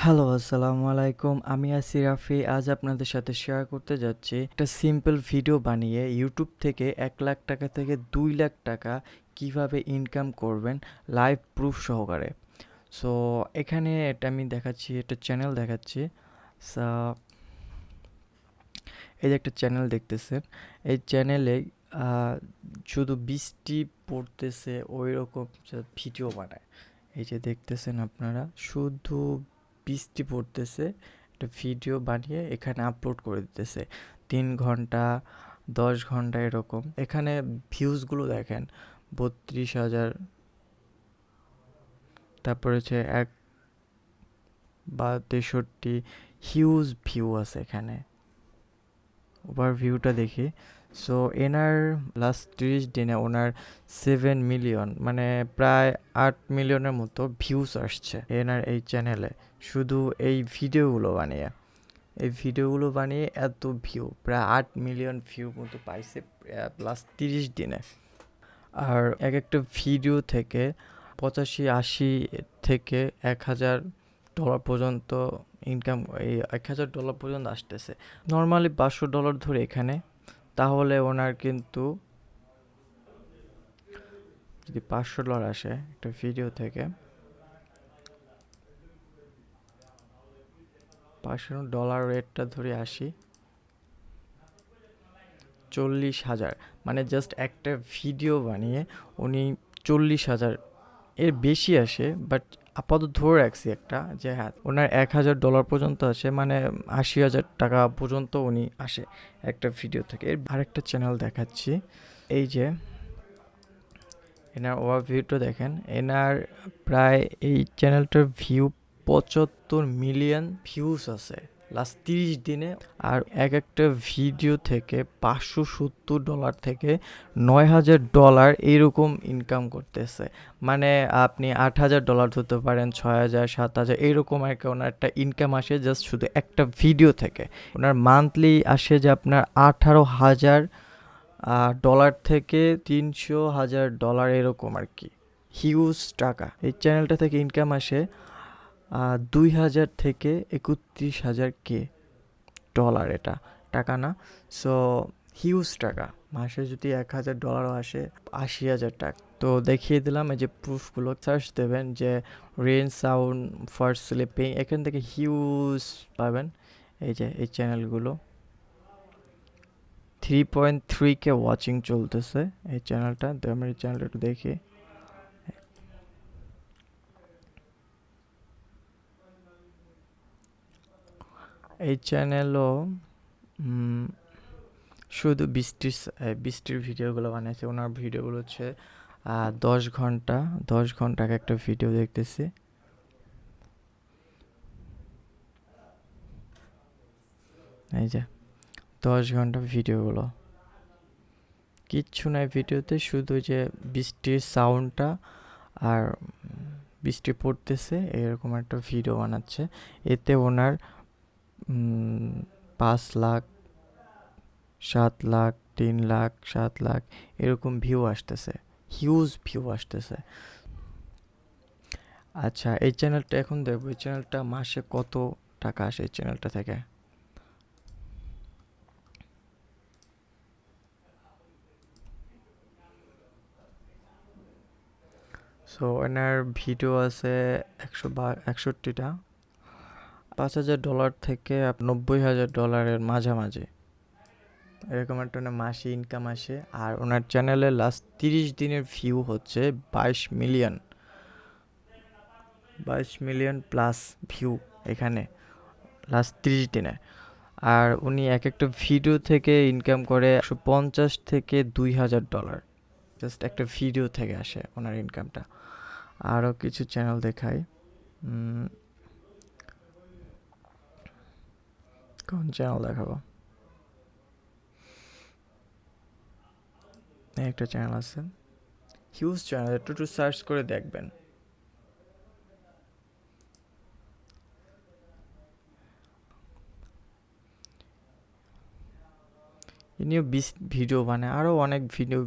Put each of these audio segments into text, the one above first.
Hello, আসসালামু আলাইকুম। আমি আছি রাফি। আজ আপনাদের সাথে শেয়ার করতে যাচ্ছি একটা সিম্পল ভিডিও বানিয়ে ইউটিউব থেকে ১,০০,০০০ টাকা থেকে ২,০০,০০০ টাকা কিভাবে ইনকাম করবেন লাইভ প্রুফ সহকারে। সো এখানে এটা আমি দেখাচ্ছি, একটা চ্যানেল দেখাচ্ছি। সো এই যে একটা চ্যানেল দেখতেছেন, এই চ্যানেলে শুধু বৃষ্টি পড়তেছে ওইরকম ভিডিও বানায়। এই যে দেখতেছেন আপনারা, শুধু বৃষ্টি পড়তেছে একটা ভিডিও বানিয়ে এখানে আপলোড করে দিতেছে। ৩ ঘন্টা, ১০ ঘন্টা এরকম। এখানে ভিউজগুলো দেখেন, ৩২,০০০, তারপরে হচ্ছে ১ বা ৬৩, হিউজ ভিউ আছে এখানে। ওভারভিউটা দেখি। সো এনার লাস্ট ৩০ দিনে ওনার 7 মিলিয়ন, মানে প্রায় ৮ মিলিয়নের মতো ভিউজ আসছে এনার এই চ্যানেলে, শুধু এই ভিডিওগুলো বানিয়ে। এই ভিডিওগুলো বানিয়ে এত ভিউ, প্রায় ৮ মিলিয়ন ভিউ মতো পাইছে লাস্ট ৩০ দিনে। আর এক একটা ভিডিও থেকে ৮৫-৮০ থেকে $১,০০০ পর্যন্ত ইনকাম, এই $১,০০০ পর্যন্ত আসতেছে। নর্মালি $৫০০ ধরে এখানে, তাহলে ওনার কিন্তু যদি $৫০০ আসে একটা ভিডিও থেকে, $৫০০ রেটটা ধরে আসি, ৪০,০০০, মানে জাস্ট একটা ভিডিও বানিয়ে উনি ৪০,০০০, এর বেশি আসে, বাট আপাতত ধরে রাখছি একটা যে হ্যাঁ ওনার $১,০০০ পর্যন্ত আসে, মানে ৮০,০০০ টাকা পর্যন্ত উনি আসে একটা ভিডিও থেকে। এর আরেকটা চ্যানেল দেখাচ্ছি, এই যে এনার ওভারভিউটা দেখেন। এনার প্রায় এই চ্যানেলটার ভিউ ৭৫ মিলিয়ন ভিউজ আছে লাস্ট ৩০ দিনে। আর এক একটা ভিডিও থেকে $৫৭০ থেকে $৯,০০০ এইরকম ইনকাম করতেছে। মানে আপনি $৮,০০০ ধরতে পারেন, ৬,০০০, ৭,০০০, এইরকম আর কি ওনার একটা ইনকাম আসে জাস্ট শুধু একটা ভিডিও থেকে। ওনার মান্থলি আসে যে আপনার $18,০০০ থেকে $300,000 এরকম আর কি, হিউজ টাকা। এই চ্যানেলটা থেকে ইনকাম আসে ২,০০০ থেকে ৩১,০০০ ডলার, এটা টাকা না। সো হিউজ টাকা। মাসে যদি $১,০০০ আসে, ৮০,০০০ টাকা। তো দেখিয়ে দিলাম এই যে প্রুফগুলো, সার্চ দেবেন যে রেন সাউন্ড ফর স্লিপিং, এখান থেকে হিউজ পাবেন। এই যে এই চ্যানেলগুলো 3.3K ওয়াচিং চলতেছে এই চ্যানেলটা। তো আমরা এই চ্যানেলটা একটু দেখি। এই চ্যানেলও শুধু বৃষ্টির ভিডিওগুলো বানিয়েছে। ওনার ভিডিওগুলো হচ্ছে 10 ঘন্টা, 10 ঘন্টা একটা ভিডিও দেখতেছি। এই যে 10 ঘন্টা ভিডিওগুলো, কিচ্ছু নাই ভিডিওতে, শুধু যে বৃষ্টির সাউন্ডটা আর বৃষ্টি পড়তেছে এরকম একটা ভিডিও বানাচ্ছে। এতে ওনার ৫ লাখ, ৭ লাখ, ৩ লাখ, ৭ লাখ এরকম ভিউ আসতেছে, হিউজ ভিউ আসতেছে। আচ্ছা, এই চ্যানেলটা এখন দেখবো, এই চ্যানেলটা মাসে কত টাকা আসে এই চ্যানেলটা থেকে। সো এনার ভিডিও আছে ১৬১টা, $৫,০০০ থেকে $৯০,০০০ মাঝামাঝি এরকম একটা ওনার মাসে ইনকাম আসে। আর ওনার চ্যানেলে লাস্ট ৩০ দিনের ভিউ হচ্ছে ২২ মিলিয়ন, ২২ মিলিয়ন প্লাস ভিউ এখানে লাস্ট ৩০ দিনে। আর উনি এক একটা ভিডিও থেকে ইনকাম করে ১৫০ থেকে $২,০০০, জাস্ট একটা ভিডিও থেকে আসে ওনার ইনকামটা। আরও কিছু চ্যানেল দেখাই। কোন চ্যানেল দেখাবো? একটা চ্যানেল আছে, হিউজ চ্যানেল, একটু একটু সার্চ করে দেখবেন। ইনিও ভিডিও বানায়, আরও অনেক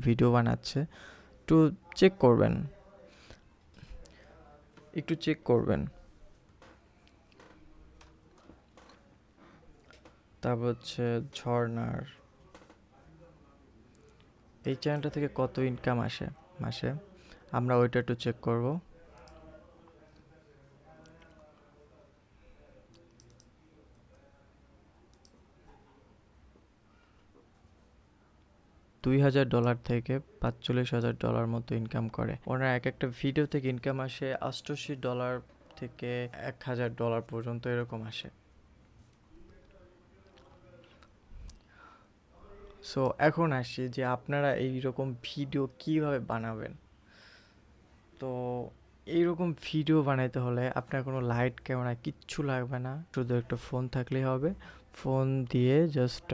ভিডিও বানাচ্ছে। একটু চেক করবেন, একটু চেক করবেন। তারপর হচ্ছে ঝর্ণার, এই চ্যানেলটা থেকে কত ইনকাম আসে মাসে, আমরা ওইটা একটু চেক করব। $2,000 থেকে $45,000 মতো ইনকাম করে। ওনার এক একটা ভিডিও থেকে ইনকাম আসে $88 থেকে $1,000 পর্যন্ত এরকম আসে। সো এখন আসি যে আপনারা এইরকম ভিডিও কিভাবে বানাবেন। তো এইরকম ভিডিও বানাইতে হলে আপনার কোনো লাইট ক্যামেরা কিচ্ছু লাগবে না, শুধু একটা ফোন থাকলেই হবে। ফোন দিয়ে জাস্ট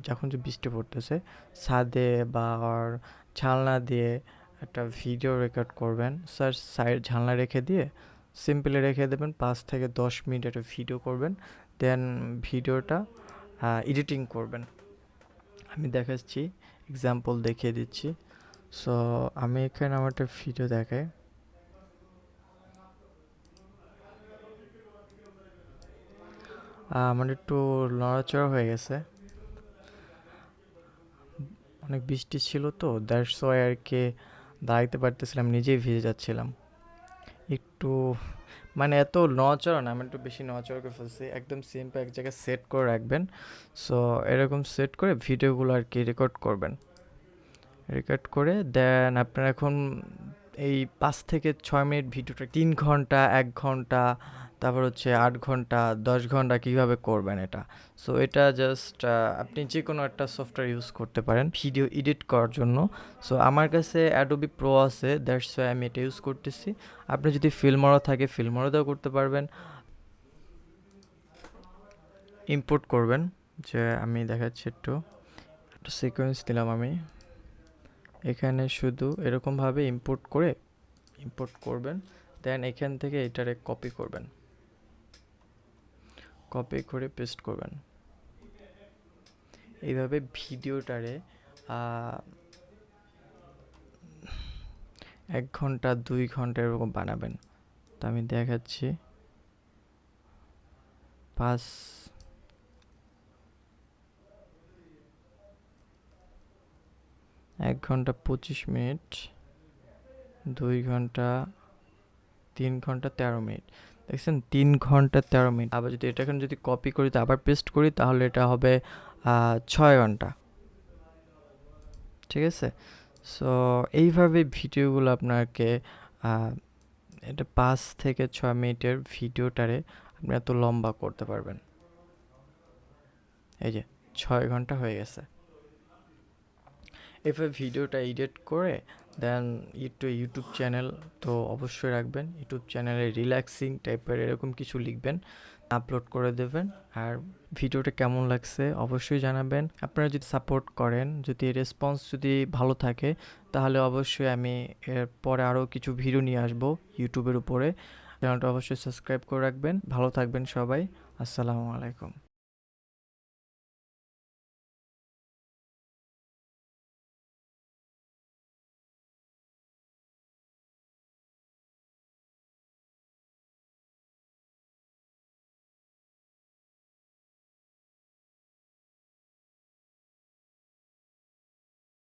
যখন যে বৃষ্টি পড়তেছে ছাদে বা জানলা দিয়ে একটা ভিডিও রেকর্ড করবেন। স্যার সাইড জানলা রেখে দিয়ে সিম্পলি রেখে দেবেন, 5 থেকে 10 মিনিট একটা ভিডিও করবেন। দেন ভিডিওটা এডিটিং করবেন। আমি দেখাচ্ছি, এক্সাম্পল দেখিয়ে দিচ্ছি। সো আমি এখানে আমার একটা ভিডিও দেখাই। আমার একটু নড়াচড়া হয়ে গেছে, অনেক বৃষ্টি ছিল তো, দ্যাটস ওয়াই আর কি দাঁড়াইতে পারতেছিলাম, নিজেই ভিজে যাচ্ছিলাম একটু। মানে এত নড়াচড়া না, আমি একটু বেশি নড়াচড়া করে ফেলছি। একদম সিম্পল এক জায়গায় সেট করে রাখবেন। সো এরকম সেট করে ভিডিওগুলো আর কি রেকর্ড করবেন। রেকর্ড করে দেন আপনার এখন এই 5 থেকে 6 মিনিট ভিডিওটা 3 ঘন্টা, 1 ঘন্টা, তারপর হচ্ছে 8 ঘন্টা, 10 ঘন্টা কীভাবে করবেন এটা। সো এটা জাস্ট আপনি যে কোনো একটা সফটওয়্যার ইউজ করতে পারেন ভিডিও এডিট করার জন্য। সো আমার কাছে অ্যাডোবি প্রো আছে, দ্যাটস ওয়াই আমি এটা ইউজ করতেছি। আপনি যদি ফিল্মোরা থাকে ফিল্মোরাতেও করতে পারবেন। ইম্পোর্ট করবেন, যে আমি দেখাচ্ছি একটু সিকোয়েন্স দিলাম আমি এখানে, শুধু এরকমভাবে ইম্পোর্ট করবেন। দেন এখান থেকে এটারে কপি করবেন, কপি করে পেস্ট করবেন। এইভাবে ভিডিওটারে 1 ঘন্টা 2 ঘন্টা এরকম বানাবেন। তো আমি দেখাচ্ছি 1 ঘন্টা 25 মিনিট, 2 ঘন্টা, 3 ঘন্টা 13 মিনিট। দেখছেন 3 ঘন্টা 13 মিনিট। আবার যদি এটা এখন যদি কপি করি তো আবার পেস্ট করি তাহলে এটা হবে 6 ঘন্টা। ঠিক আছে। সো এইভাবে ভিডিওগুলো আপনাকে এটা 5 থেকে 6 মিনিটের ভিডিওটারে আপনি এত লম্বা করতে পারবেন। এই যে 6 ঘন্টা হয়ে গেছে। এভাবে ভিডিওটা এডিট করে দেন ইউটিউব চ্যানেল তো অবশ্যই রাখবেন। ইউটিউব চ্যানেলে রিল্যাক্সিং টাইপের এরকম কিছু লিখবেন, আপলোড করে দেবেন। আর ভিডিওটা কেমন লাগছে অবশ্যই জানাবেন। আপনারা যদি সাপোর্ট করেন, যদি রেসপন্স যদি ভালো থাকে, তাহলে অবশ্যই আমি এর পরে আরও কিছু ভিডিও নিয়ে আসবো ইউটিউবের উপরে। চ্যানেলটা অবশ্যই সাবস্ক্রাইব করে রাখবেন। ভালো থাকবেন সবাই। আসসালামু আলাইকুম।